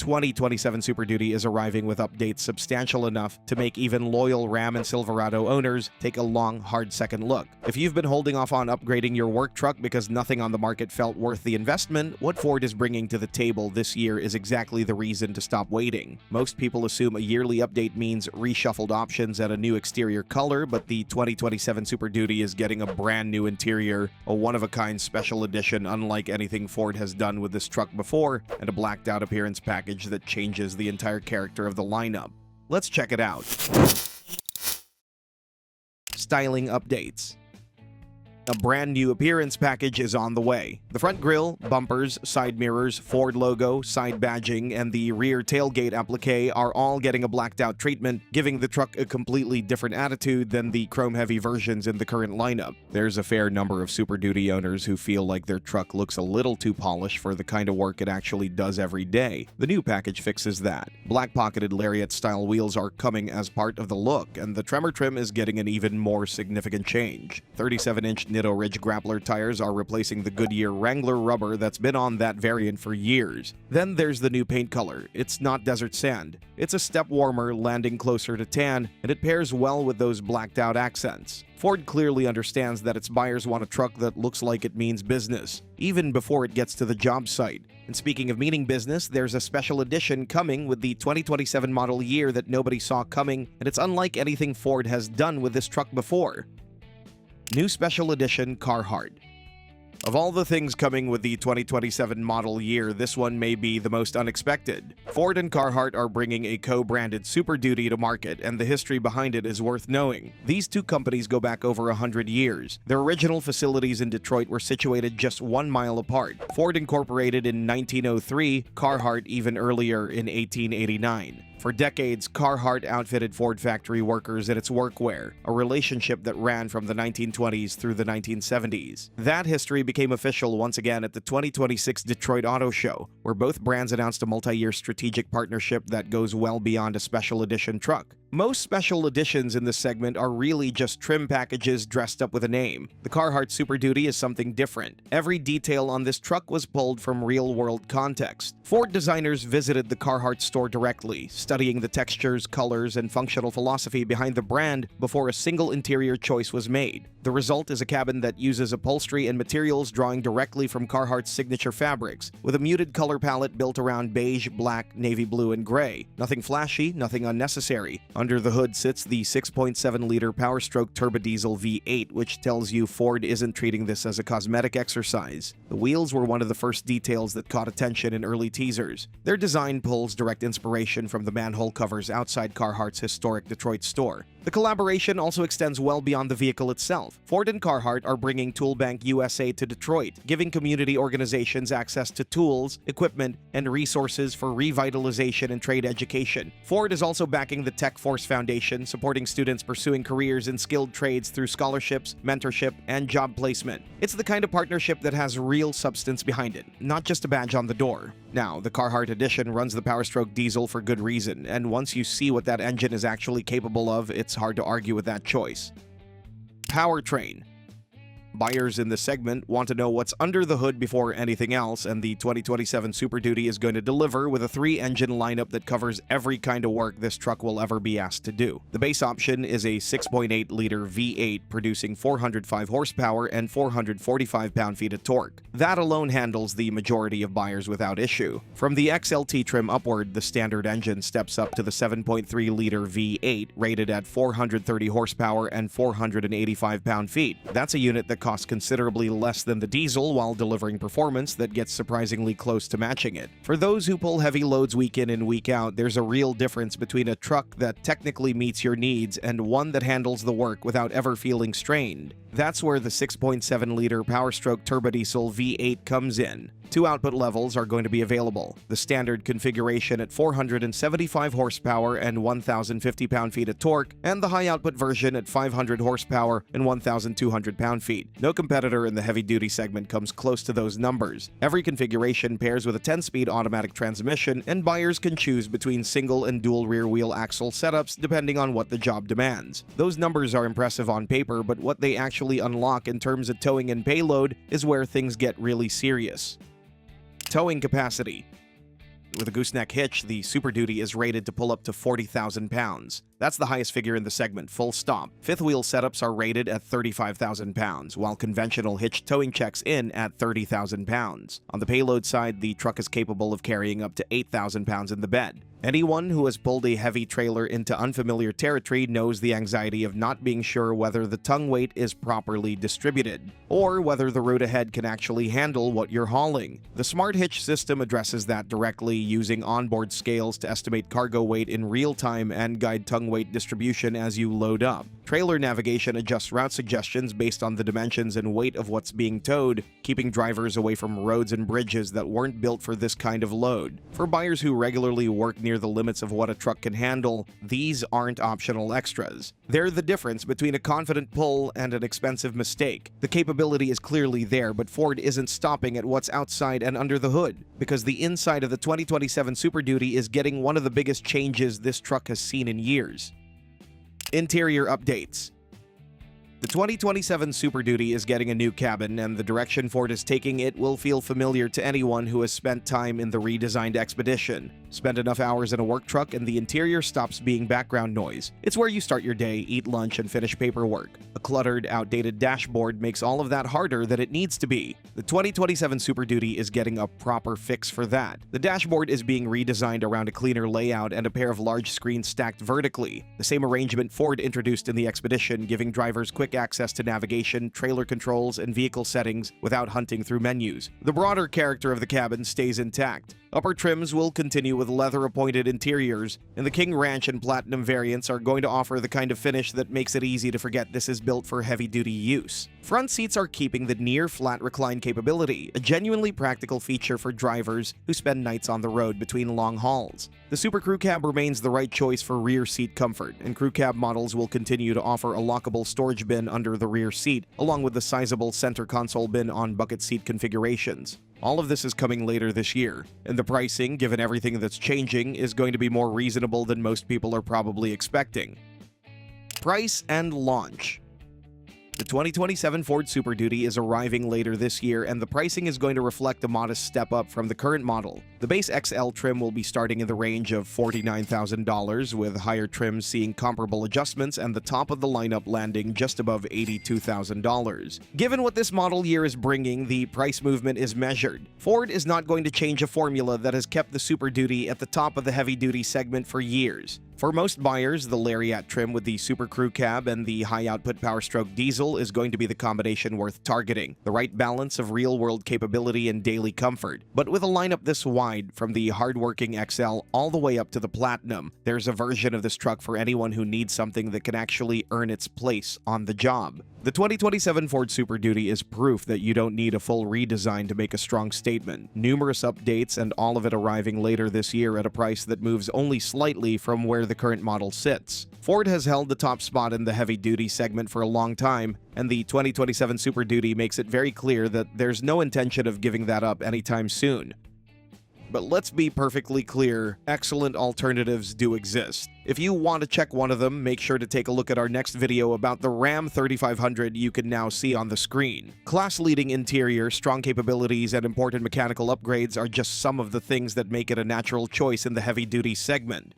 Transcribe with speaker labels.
Speaker 1: 2027 Super Duty is arriving with updates substantial enough to make even loyal Ram and Silverado owners take a long, hard second look. If you've been holding off on upgrading your work truck because nothing on the market felt worth the investment, what Ford is bringing to the table this year is exactly the reason to stop waiting. Most people assume a yearly update means reshuffled options and a new exterior color, but the 2027 Super Duty is getting a brand new interior, a one-of-a-kind special edition unlike anything Ford has done with this truck before, and a blacked-out appearance package that changes the entire character of the lineup. Let's check it out. Styling updates. A brand new appearance package is on the way. The front grille, bumpers, side mirrors, Ford logo, side badging, and the rear tailgate applique are all getting a blacked-out treatment, giving the truck a completely different attitude than the chrome-heavy versions in the current lineup. There's a fair number of Super Duty owners who feel like their truck looks a little too polished for the kind of work it actually does every day. The new package fixes that. Black-pocketed Lariat-style wheels are coming as part of the look, and the Tremor trim is getting an even more significant change. 37-inch Nitto Ridge Grappler tires are replacing the Goodyear Wrangler rubber that's been on that variant for years. Then there's the new paint color. It's not desert sand. It's a step warmer, landing closer to tan, and it pairs well with those blacked out accents. Ford clearly understands that its buyers want a truck that looks like it means business, even before it gets to the job site. And speaking of meaning business, there's a special edition coming with the 2027 model year that nobody saw coming, and it's unlike anything Ford has done with this truck before. New Special Edition Carhartt. Of all the things coming with the 2027 model year, this one may be the most unexpected. Ford and Carhartt are bringing a co-branded Super Duty to market, and the history behind it is worth knowing. These two companies go back over 100 years. Their original facilities in Detroit were situated just 1 mile apart. Ford incorporated in 1903, Carhartt even earlier in 1889. For decades, Carhartt outfitted Ford factory workers in its workwear, a relationship that ran from the 1920s through the 1970s. That history became official once again at the 2026 Detroit Auto Show, where both brands announced a multi-year strategic partnership that goes well beyond a special edition truck. Most special editions in this segment are really just trim packages dressed up with a name. The Carhartt Super Duty is something different. Every detail on this truck was pulled from real-world context. Ford designers visited the Carhartt store directly, studying the textures, colors, and functional philosophy behind the brand before a single interior choice was made. The result is a cabin that uses upholstery and materials drawing directly from Carhartt's signature fabrics, with a muted color palette built around beige, black, navy blue, and gray. Nothing flashy, nothing unnecessary. Under the hood sits the 6.7-liter Powerstroke turbodiesel V8, which tells you Ford isn't treating this as a cosmetic exercise. The wheels were one of the first details that caught attention in early teasers. Their design pulls direct inspiration from the manhole covers outside Carhartt's historic Detroit store. The collaboration also extends well beyond the vehicle itself. Ford and Carhartt are bringing Toolbank USA to Detroit, giving community organizations access to tools, equipment, and resources for revitalization and trade education. Ford is also backing the Tech Force Foundation, supporting students pursuing careers in skilled trades through scholarships, mentorship, and job placement. It's the kind of partnership that has real substance behind it, not just a badge on the door. Now, the Carhartt edition runs the Powerstroke diesel for good reason, and once you see what that engine is actually capable of, it's hard to argue with that choice. Powertrain. Buyers in this segment want to know what's under the hood before anything else, and the 2027 Super Duty is going to deliver with a 3-engine lineup that covers every kind of work this truck will ever be asked to do. The base option is a 6.8-liter V8 producing 405 horsepower and 445 pound-feet of torque. That alone handles the majority of buyers without issue. From the XLT trim upward, the standard engine steps up to the 7.3-liter V8 rated at 430 horsepower and 485 pound-feet. That's a unit that costs considerably less than the diesel while delivering performance that gets surprisingly close to matching it. For those who pull heavy loads week in and week out, there's a real difference between a truck that technically meets your needs and one that handles the work without ever feeling strained. That's where the 6.7-liter Powerstroke turbodiesel V8 comes in. Two output levels are going to be available. The standard configuration at 475 horsepower and 1,050 pound-feet of torque, and the high-output version at 500 horsepower and 1,200 pound-feet. No competitor in the heavy-duty segment comes close to those numbers. Every configuration pairs with a 10-speed automatic transmission, and buyers can choose between single and dual rear-wheel axle setups depending on what the job demands. Those numbers are impressive on paper, but what they actually unlock in terms of towing and payload is where things get really serious. Towing capacity. With a gooseneck hitch, the Super Duty is rated to pull up to 40,000 pounds. That's the highest figure in the segment, full stop. Fifth wheel setups are rated at 35,000 pounds, while conventional hitch towing checks in at 30,000 pounds. On the payload side, the truck is capable of carrying up to 8,000 pounds in the bed. Anyone who has pulled a heavy trailer into unfamiliar territory knows the anxiety of not being sure whether the tongue weight is properly distributed, or whether the road ahead can actually handle what you're hauling. The Smart Hitch system addresses that directly using onboard scales to estimate cargo weight in real time and guide tongue weight distribution as you load up. Trailer navigation adjusts route suggestions based on the dimensions and weight of what's being towed, keeping drivers away from roads and bridges that weren't built for this kind of load. For buyers who regularly work near the limits of what a truck can handle, these aren't optional extras. They're the difference between a confident pull and an expensive mistake. The capability is clearly there, but Ford isn't stopping at what's outside and under the hood, because the inside of the 2027 Super Duty is getting one of the biggest changes this truck has seen in years. Interior updates. The 2027 Super Duty is getting a new cabin, and the direction Ford is taking it will feel familiar to anyone who has spent time in the redesigned Expedition. Spend enough hours in a work truck and the interior stops being background noise. It's where you start your day, eat lunch, and finish paperwork. A cluttered, outdated dashboard makes all of that harder than it needs to be. The 2027 Super Duty is getting a proper fix for that. The dashboard is being redesigned around a cleaner layout and a pair of large screens stacked vertically. The same arrangement Ford introduced in the Expedition, giving drivers quick access to navigation, trailer controls, and vehicle settings without hunting through menus. The broader character of the cabin stays intact. Upper trims will continue with leather-appointed interiors, and the King Ranch and Platinum variants are going to offer the kind of finish that makes it easy to forget this is built for heavy-duty use. Front seats are keeping the near-flat recline capability, a genuinely practical feature for drivers who spend nights on the road between long hauls. The Super Crew Cab remains the right choice for rear seat comfort, and Crew Cab models will continue to offer a lockable storage bin under the rear seat, along with the sizable center console bin on bucket seat configurations. All of this is coming later this year, and the pricing, given everything that's changing, is going to be more reasonable than most people are probably expecting. Price and launch. The 2027 Ford Super Duty is arriving later this year, and the pricing is going to reflect a modest step up from the current model. The base XL trim will be starting in the range of $49,000, with higher trims seeing comparable adjustments and the top of the lineup landing just above $82,000. Given what this model year is bringing, the price movement is measured. Ford is not going to change a formula that has kept the Super Duty at the top of the heavy-duty segment for years. For most buyers, the Lariat trim with the Super Crew Cab and the high-output Power-Stroke diesel is going to be the combination worth targeting, the right balance of real-world capability and daily comfort. But with a lineup this wide, from the hard-working XL all the way up to the Platinum, there's a version of this truck for anyone who needs something that can actually earn its place on the job. The 2027 Ford Super Duty is proof that you don't need a full redesign to make a strong statement. Numerous updates, and all of it arriving later this year at a price that moves only slightly from where the current model sits. Ford has held the top spot in the heavy-duty segment for a long time, and the 2027 Super Duty makes it very clear that there's no intention of giving that up anytime soon. But let's be perfectly clear, excellent alternatives do exist. If you want to check one of them, make sure to take a look at our next video about the Ram 3500 you can now see on the screen. Class-leading interior, strong capabilities, and important mechanical upgrades are just some of the things that make it a natural choice in the heavy-duty segment.